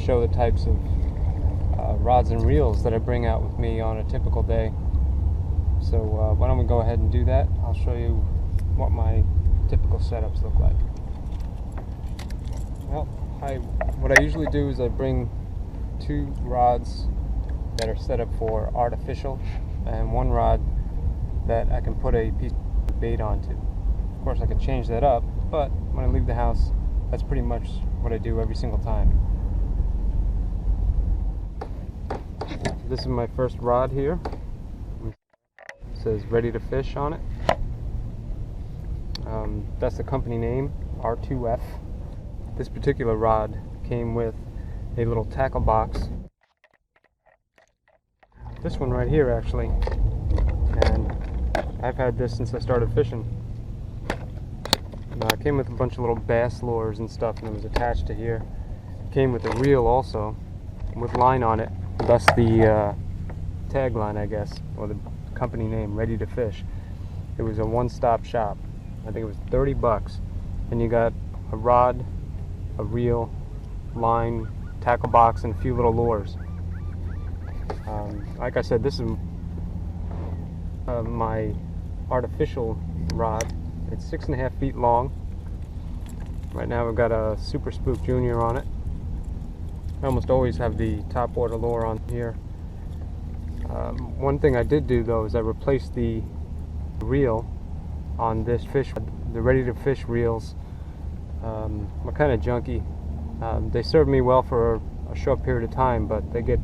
show the types of rods and reels that I bring out with me on a typical day. So why don't we go ahead and do that? I'll show you what my typical setups look like. Well, what I usually do is I bring 2 rods that are set up for artificial and 1 rod that I can put a piece of bait onto. Of course I could change that up, but when I leave the house, that's pretty much what I do every single time. This is my first rod here. It says ready to fish on it. That's the company name, R2F. This particular rod came with a little tackle box. This one right here actually, and I've had this since I started fishing. It came with a bunch of little bass lures and stuff, and it was attached to here. It came with a reel also, with line on it, thus the tagline, I guess, or the company name, Ready to Fish. It was a one-stop shop. I think it was $30, and you got a rod, a reel, line, tackle box, and a few little lures. Like I said, this is my artificial rod. It's 6.5 feet long. Right now we've got a Super Spook Junior on it. I almost always have the top water lure on here. One thing I did do though is I replaced the reel on this fish. The Ready to Fish reels were kind of junky. They served me well for a short period of time, but they get,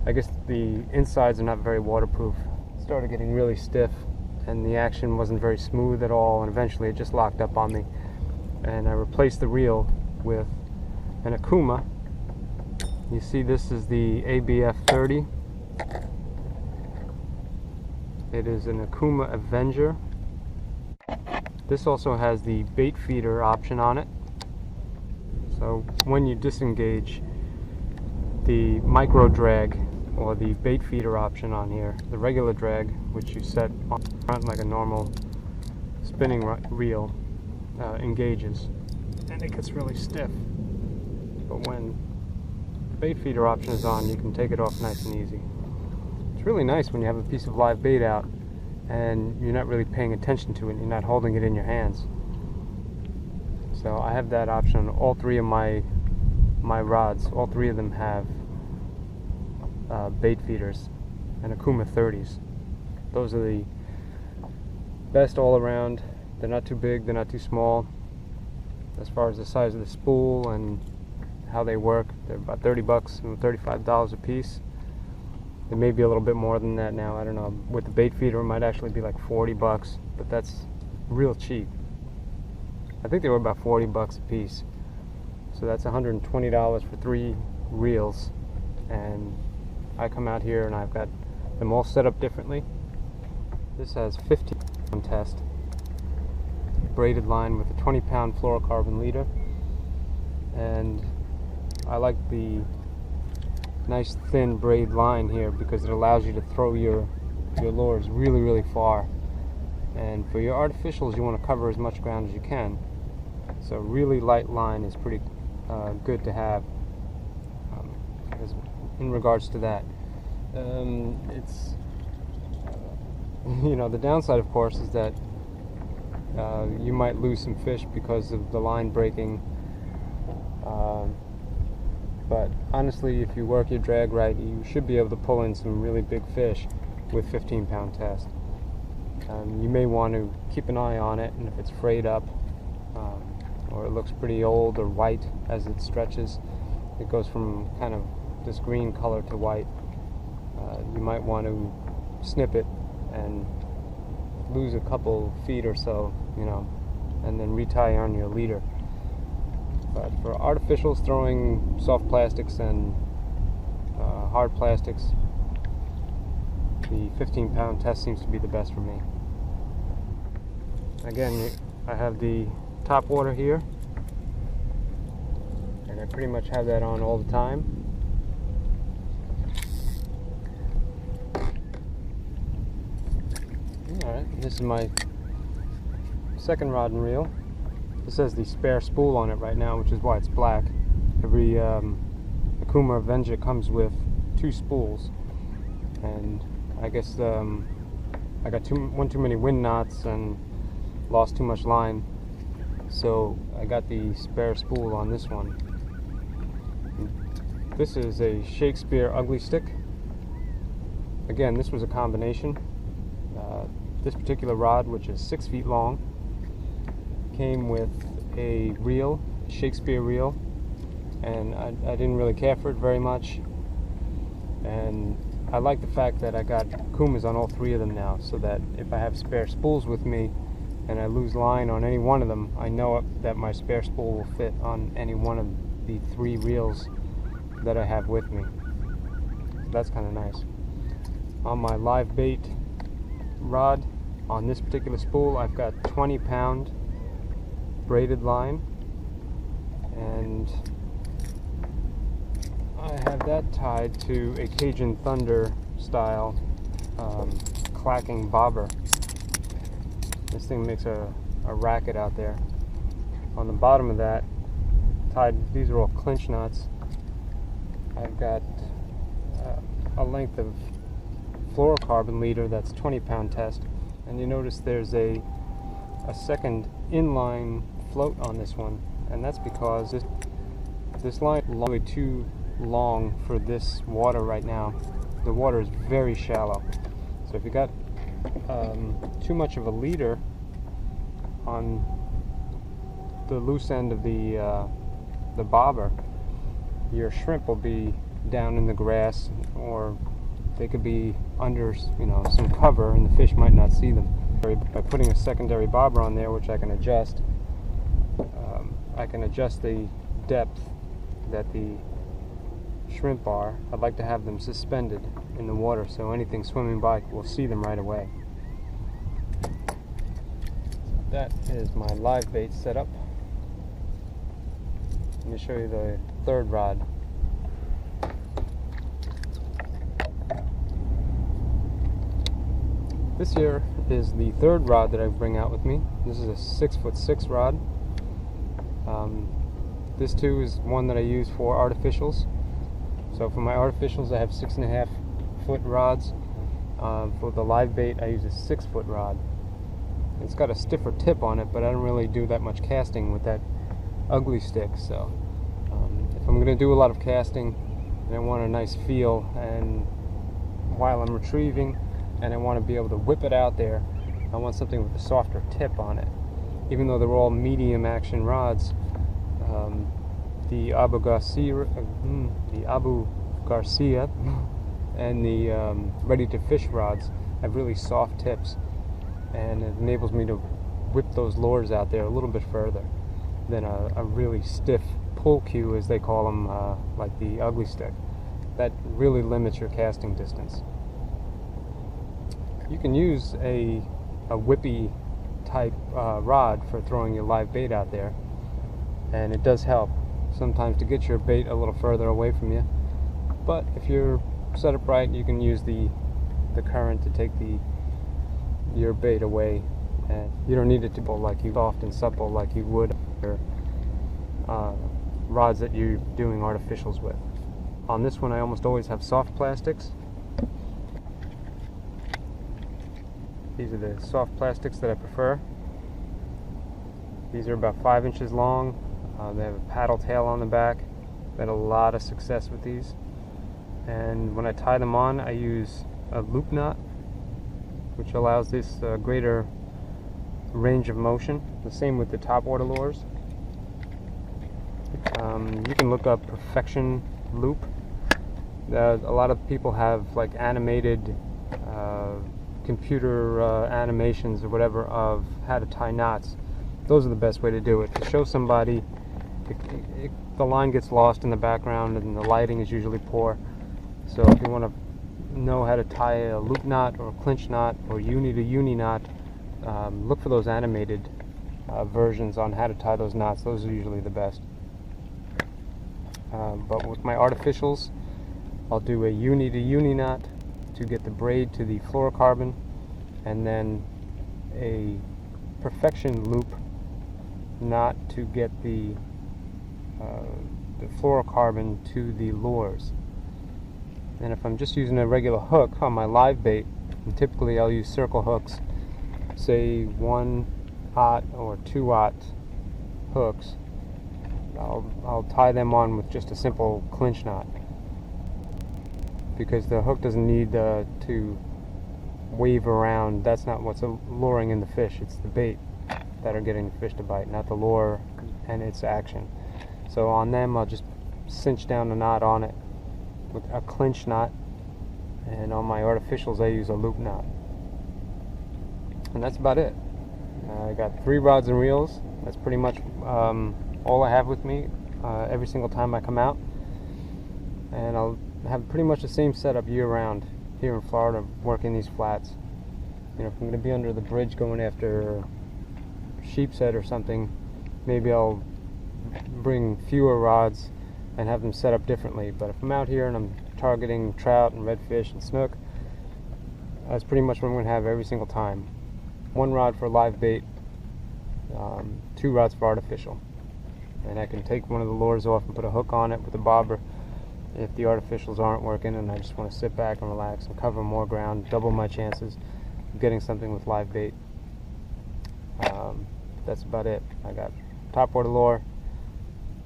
I guess the insides are not very waterproof. It started getting really stiff, and the action wasn't very smooth at all, and eventually it just locked up on me. And I replaced the reel with an Akuma. You see, this is the ABF 30. It is an Akuma Avenger. This also has the bait feeder option on it. So when you disengage the micro drag or the bait feeder option on here, the regular drag, which you set on front like a normal spinning reel, engages, and it gets really stiff. But when the bait feeder option is on, you can take it off nice and easy. It's really nice when you have a piece of live bait out and you're not really paying attention to it, you're not holding it in your hands. So I have that option on all 3 of my rods. All 3 of them have bait feeders and Akuma 30s. Those are the best all around. They're not too big, they're not too small. As far as the size of the spool and how they work, they're about $30 and $35 a piece. They may be a little bit more than that now, I don't know. With the bait feeder it might actually be like $40, but that's real cheap. I think they were about $40 a piece. So that's $120 for 3 reels. And I come out here and I've got them all set up differently. This has 15-pound test, braided line with a 20-pound fluorocarbon leader. And I like the nice thin braid line here because it allows you to throw your lures really, really far. And for your artificials, you want to cover as much ground as you can. So really light line is pretty good to have in regards to that. It's the downside, of course, is that you might lose some fish because of the line breaking. But honestly, if you work your drag right, you should be able to pull in some really big fish with 15-pound test. You may want to keep an eye on it, and if it's frayed up or it looks pretty old or white as it stretches, it goes from kind of this green color to white, you might want to snip it and lose a couple feet or so, and then retie on your leader. But for artificials, throwing soft plastics and hard plastics, the 15-pound test seems to be the best for me. Again, I have the top water here, and I pretty much have that on all the time. Alright, this is my second rod and reel. This has the spare spool on it right now, which is why it's black. Every Akuma Avenger comes with 2 spools, and I guess I got one too many wind knots and lost too much line, so I got the spare spool on this one. This is a Shakespeare ugly stick. Again, this was a combination. This particular rod, which is 6 feet long, came with a reel, Shakespeare reel, and I didn't really care for it very much. And I like the fact that I got Akumas on all 3 of them now, so that if I have spare spools with me and I lose line on any one of them, I know that my spare spool will fit on any one of the 3 reels that I have with me. So that's kind of nice. On my live bait rod, on this particular spool, I've got 20-pound braided line, and I have that tied to a Cajun Thunder style clacking bobber. This thing makes a racket out there. On the bottom of that, these are all clinch knots. I've got a length of fluorocarbon leader that's 20-pound test, and you notice there's a second inline float on this one, and that's because this line is way too long for this water right now. The water is very shallow, so if you got too much of a leader on the loose end of the bobber, your shrimp will be down in the grass, or they could be under, some cover, and the fish might not see them. By putting a secondary bobber on there, which I can adjust, the depth that the shrimp are. I'd like to have them suspended in the water, so anything swimming by will see them right away. That is my live bait setup. Let me show you the 3rd rod. This here is the 3rd rod that I bring out with me. This is a 6'6" rod. This too is one that I use for artificials. So for my artificials, I have 6.5 foot rods. For the live bait, I use a 6 foot rod. It's got a stiffer tip on it, but I don't really do that much casting with that ugly stick. So if I'm going to do a lot of casting and I want a nice feel, and while I'm retrieving, and I want to be able to whip it out there, I want something with a softer tip on it. Even though they're all medium action rods, the Abu Garcia and the ready to fish rods have really soft tips, and it enables me to whip those lures out there a little bit further than a really stiff pull cue, as they call them, like the ugly stick. That really limits your casting distance. You can use a whippy type rod for throwing your live bait out there, and it does help sometimes to get your bait a little further away from you. But if you're set up right, you can use the current to take your bait away, and you don't need it to be like soft and supple like you would your rods that you're doing artificials with. On this one, I almost always have soft plastics. These are the soft plastics that I prefer. These are about 5 inches long. They have a paddle tail on the back. I've had a lot of success with these. And when I tie them on, I use a loop knot, which allows this greater range of motion. The same with the top water lures. You can look up Perfection Loop. A lot of people have like animated computer animations or whatever of how to tie knots. Those are the best way to do it. To show somebody, the line gets lost in the background and the lighting is usually poor. So if you want to know how to tie a loop knot or a clinch knot or uni to uni knot, look for those animated versions on how to tie those knots. Those are usually the best. But with my artificials, I'll do a uni to uni knot to get the braid to the fluorocarbon, and then a Perfection Loop knot to get the the fluorocarbon to the lures. And if I'm just using a regular hook on my live bait, and typically I'll use circle hooks, say 1/0 or 2/0 hooks, I'll tie them on with just a simple clinch knot, because the hook doesn't need to wave around. That's not what's luring in the fish. It's the bait that are getting the fish to bite, not the lure and its action. So on them I'll just cinch down the knot on it with a clinch knot, and on my artificials I use a loop knot. And that's about it. I got 3 rods and reels. That's pretty much all I have with me every single time I come out, and I'll have pretty much the same setup year round here in Florida, working these flats. You know, if I'm going to be under the bridge going after sheepshead or something, maybe I'll bring fewer rods and have them set up differently. But if I'm out here and I'm targeting trout and redfish and snook, that's pretty much what I'm going to have every single time. 1 rod for live bait, 2 rods for artificial. And I can take one of the lures off and put a hook on it with a bobber if the artificials aren't working and I just want to sit back and relax and cover more ground, double my chances of getting something with live bait. That's about it. I got top water lure,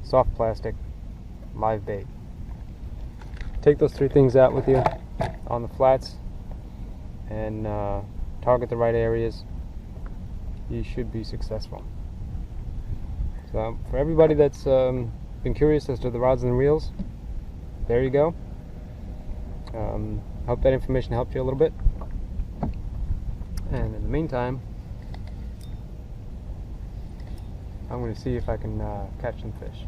soft plastic, live bait. Take those 3 things out with you on the flats and target the right areas. You should be successful. So for everybody that's been curious as to the rods and reels, there you go. Hope that information helped you a little bit. And in the meantime, I'm going to see if I can catch some fish.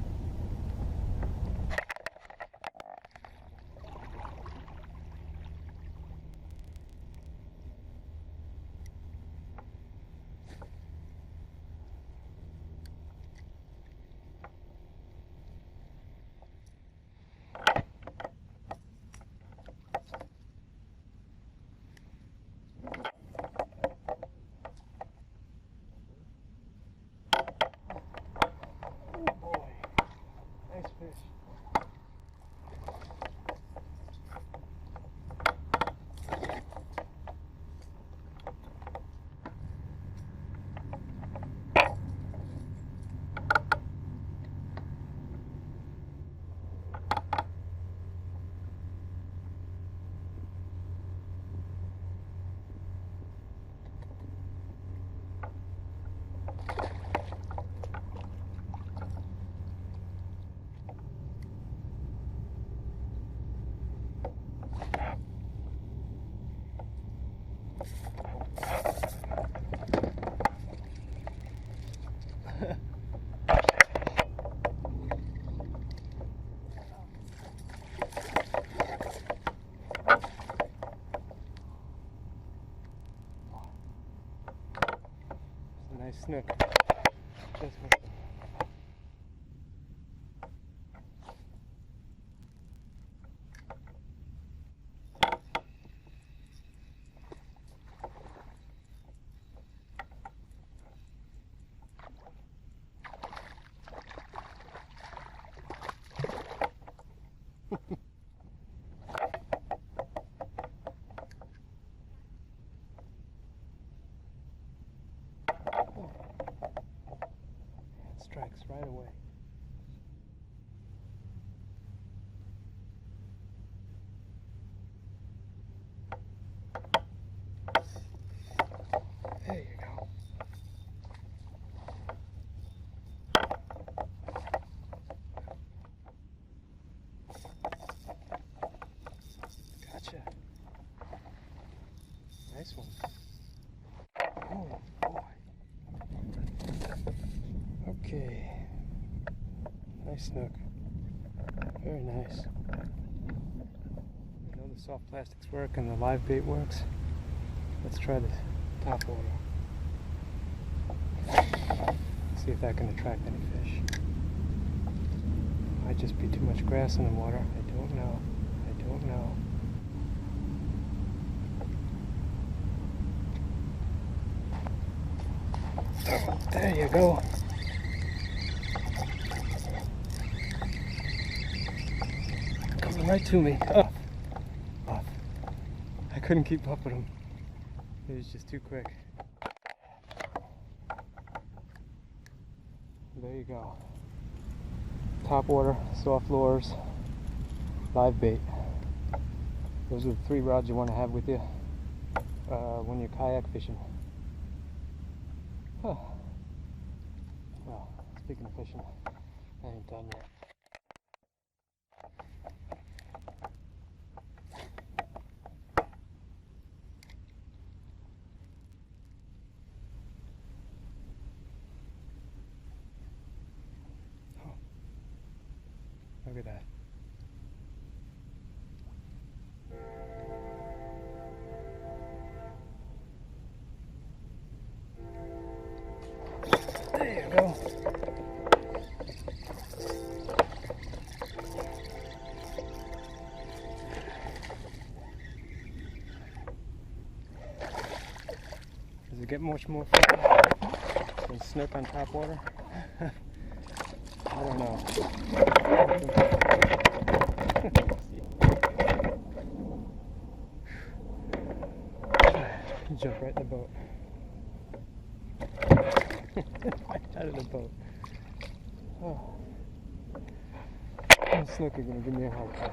Nice snook. Just missed it. Strikes right away. There you go. Gotcha. Nice one. Oh boy. Okay, nice snook, very nice. I know the soft plastics work and the live bait works. Let's try the top water. See if that can attract any fish. Might just be too much grass in the water. I don't know. I don't know. Oh, there you go. right to me. Off. Off. I couldn't keep up with him. It was just too quick. There you go. Top water, soft lures, live bait. Those are the 3 rods you want to have with you when you're kayak fishing. Huh. Well, speaking of fishing, I ain't done yet. Oh. Look at that. There you go. Does it get much more fun than snook on top water? I don't know. Jump right in the boat. Right out of the boat. Oh. That snook are gonna give me a hard time.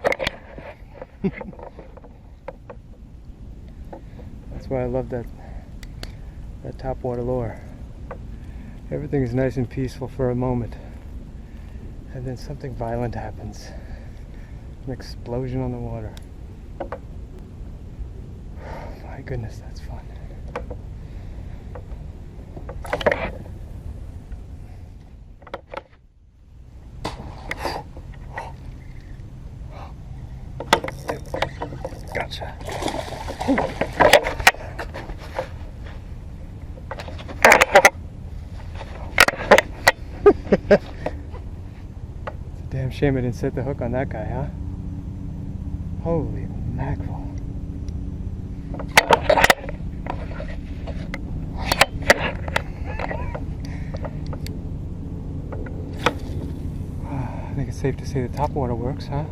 That's why I love that top water lure. Everything is nice and peaceful for a moment, and then something violent happens. An explosion on the water. My goodness, that's fun. Gotcha. It's a damn shame I didn't set the hook on that guy, huh? Holy mackerel. I think it's safe to say the top water works, huh?